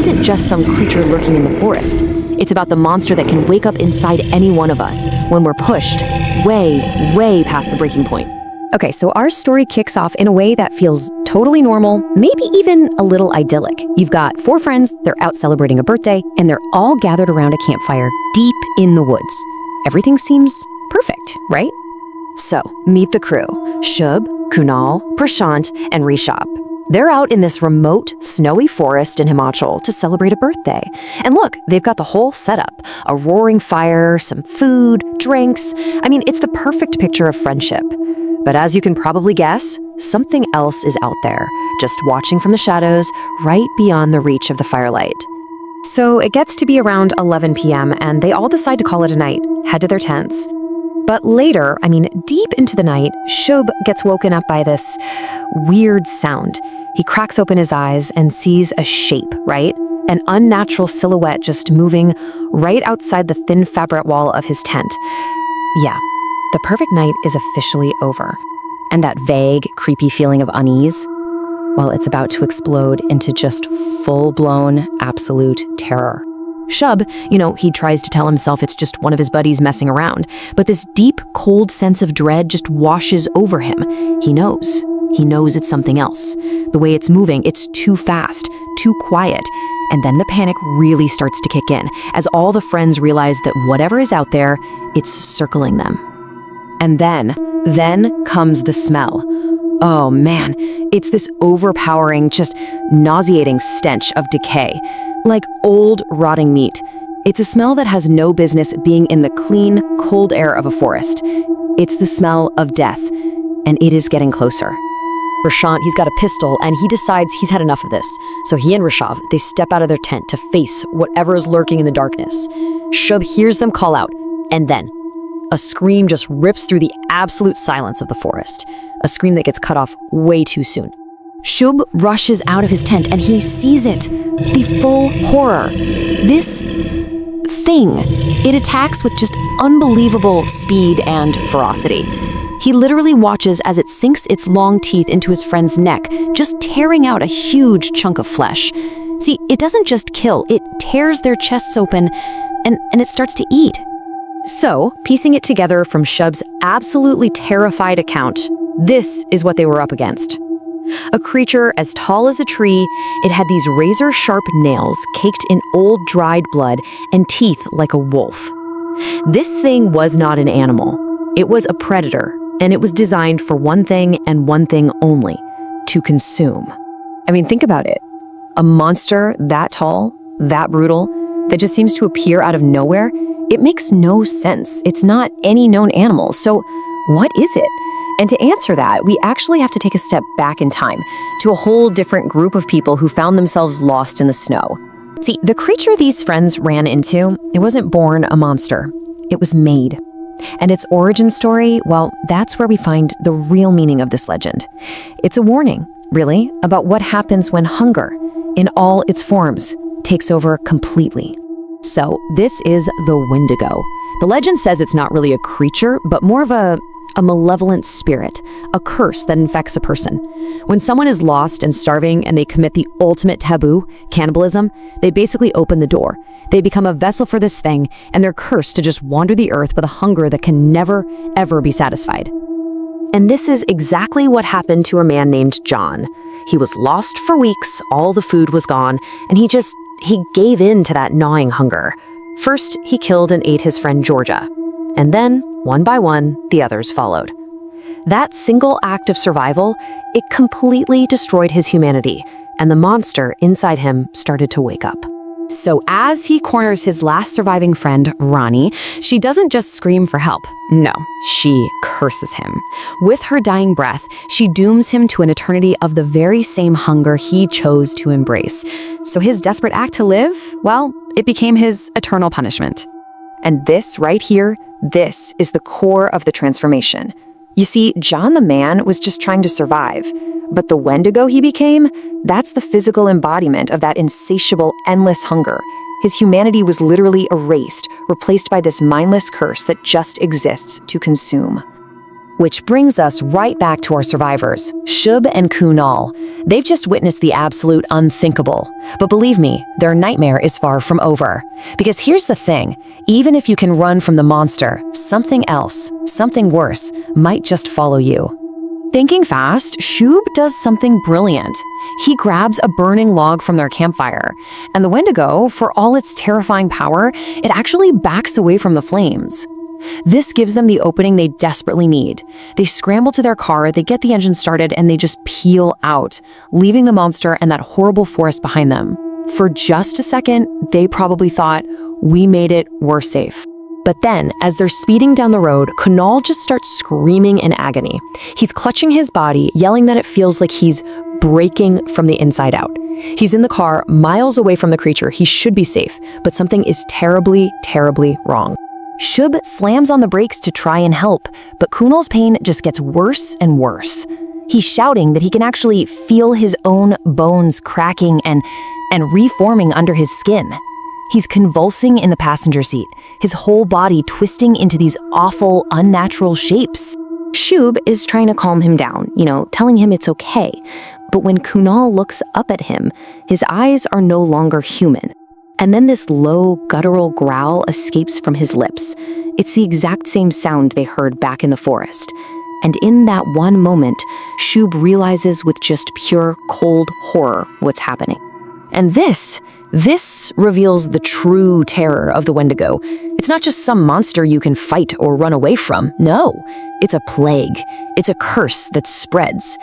isn't just some creature lurking in the forest. It's about the monster that can wake up inside any one of us when we're pushed way, way past the breaking point. Okay, so our story kicks off in a way that feels totally normal, maybe even a little idyllic. You've got 4 friends, they're out celebrating a birthday, and they're all gathered around a campfire deep in the woods. Everything seems perfect, right? So, meet the crew: Shub, Kunal, Prashant, and Rishabh. They're out in this remote, snowy forest in Himachal to celebrate a birthday. And look, they've got the whole setup: a roaring fire, some food, drinks. I mean, it's the perfect picture of friendship. But as you can probably guess, something else is out there, just watching from the shadows, right beyond the reach of the firelight. So it gets to be around 11 p.m. and they all decide to call it a night, head to their tents. But later, deep into the night, Shub gets woken up by this weird sound. He cracks open his eyes and sees a shape, right? An unnatural silhouette just moving right outside the thin fabric wall of his tent. Yeah, the perfect night is officially over. And that vague, creepy feeling of unease, well, it's about to explode into just full-blown, absolute terror. Shub, he tries to tell himself it's just one of his buddies messing around, but this deep, cold sense of dread just washes over him. He knows. He knows it's something else. The way it's moving, it's too fast, too quiet. And then the panic really starts to kick in, as all the friends realize that whatever is out there, it's circling them. And then comes the smell. Oh man, it's this overpowering, just nauseating stench of decay, like old, rotting meat. It's a smell that has no business being in the clean, cold air of a forest. It's the smell of death, and it is getting closer. Prashant, he's got a pistol, and he decides he's had enough of this. So he and Rishabh, they step out of their tent to face whatever is lurking in the darkness. Shub hears them call out, and then a scream just rips through the absolute silence of the forest. A scream that gets cut off way too soon. Shub rushes out of his tent and he sees it. The full horror. This thing. It attacks with just unbelievable speed and ferocity. He literally watches as it sinks its long teeth into his friend's neck, just tearing out a huge chunk of flesh. See, it doesn't just kill, it tears their chests open and it starts to eat. So, piecing it together from Shub's absolutely terrified account, this is what they were up against. A creature as tall as a tree, it had these razor-sharp nails caked in old dried blood and teeth like a wolf. This thing was not an animal. It was a predator, and it was designed for one thing and one thing only: to consume. Think about it. A monster that tall, that brutal, that just seems to appear out of nowhere. It makes no sense. It's not any known animal. So what is it? And to answer that, we actually have to take a step back in time to a whole different group of people who found themselves lost in the snow. See, the creature these friends ran into, it wasn't born a monster. It was made. And its origin story, well, that's where we find the real meaning of this legend. It's a warning, really, about what happens when hunger, in all its forms, takes over completely. So, this is the Wendigo. The legend says it's not really a creature, but more of a malevolent spirit, a curse that infects a person. When someone is lost and starving and they commit the ultimate taboo, cannibalism, they basically open the door. They become a vessel for this thing, and they're cursed to just wander the earth with a hunger that can never, ever be satisfied. And this is exactly what happened to a man named John. He was lost for weeks, all the food was gone, and he gave in to that gnawing hunger. First, he killed and ate his friend Georgia. And then, one by one, the others followed. That single act of survival, it completely destroyed his humanity, and the monster inside him started to wake up. So as he corners his last surviving friend, Rani, she doesn't just scream for help. No, she curses him. With her dying breath, she dooms him to an eternity of the very same hunger he chose to embrace. So his desperate act to live, well, it became his eternal punishment. And this right here, this is the core of the transformation. You see, John the man was just trying to survive, but the Wendigo he became, that's the physical embodiment of that insatiable, endless hunger. His humanity was literally erased, replaced by this mindless curse that just exists to consume. Which brings us right back to our survivors, Shub and Kunal. They've just witnessed the absolute unthinkable. But believe me, their nightmare is far from over. Because here's the thing, even if you can run from the monster, something else, something worse, might just follow you. Thinking fast, Shub does something brilliant. He grabs a burning log from their campfire, and the Wendigo, for all its terrifying power, it actually backs away from the flames. This gives them the opening they desperately need. They scramble to their car, they get the engine started, and they just peel out, leaving the monster and that horrible forest behind them. For just a second, they probably thought, we made it, we're safe. But then, as they're speeding down the road, Kunal just starts screaming in agony. He's clutching his body, yelling that it feels like he's breaking from the inside out. He's in the car, miles away from the creature. He should be safe, but something is terribly, terribly wrong. Shub slams on the brakes to try and help, but Kunal's pain just gets worse and worse. He's shouting that he can actually feel his own bones cracking and reforming under his skin. He's convulsing in the passenger seat, his whole body twisting into these awful, unnatural shapes. Shub is trying to calm him down, telling him it's okay. But when Kunal looks up at him, his eyes are no longer human. And then this low, guttural growl escapes from his lips. It's the exact same sound they heard back in the forest. And in that one moment, Shub realizes with just pure, cold horror what's happening. And this reveals the true terror of the Wendigo. It's not just some monster you can fight or run away from. No, it's a plague. It's a curse that spreads.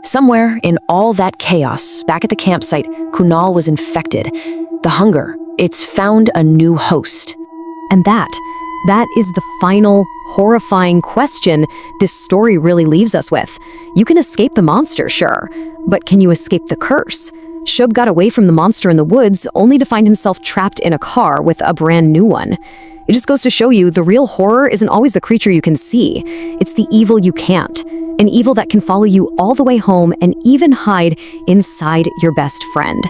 Somewhere in all that chaos, back at the campsite, Kunal was infected. The hunger, it's found a new host. And that is the final, horrifying question this story really leaves us with. You can escape the monster, sure, but can you escape the curse? Shub got away from the monster in the woods only to find himself trapped in a car with a brand new one. It just goes to show you the real horror isn't always the creature you can see. It's the evil you can't. An evil that can follow you all the way home and even hide inside your best friend.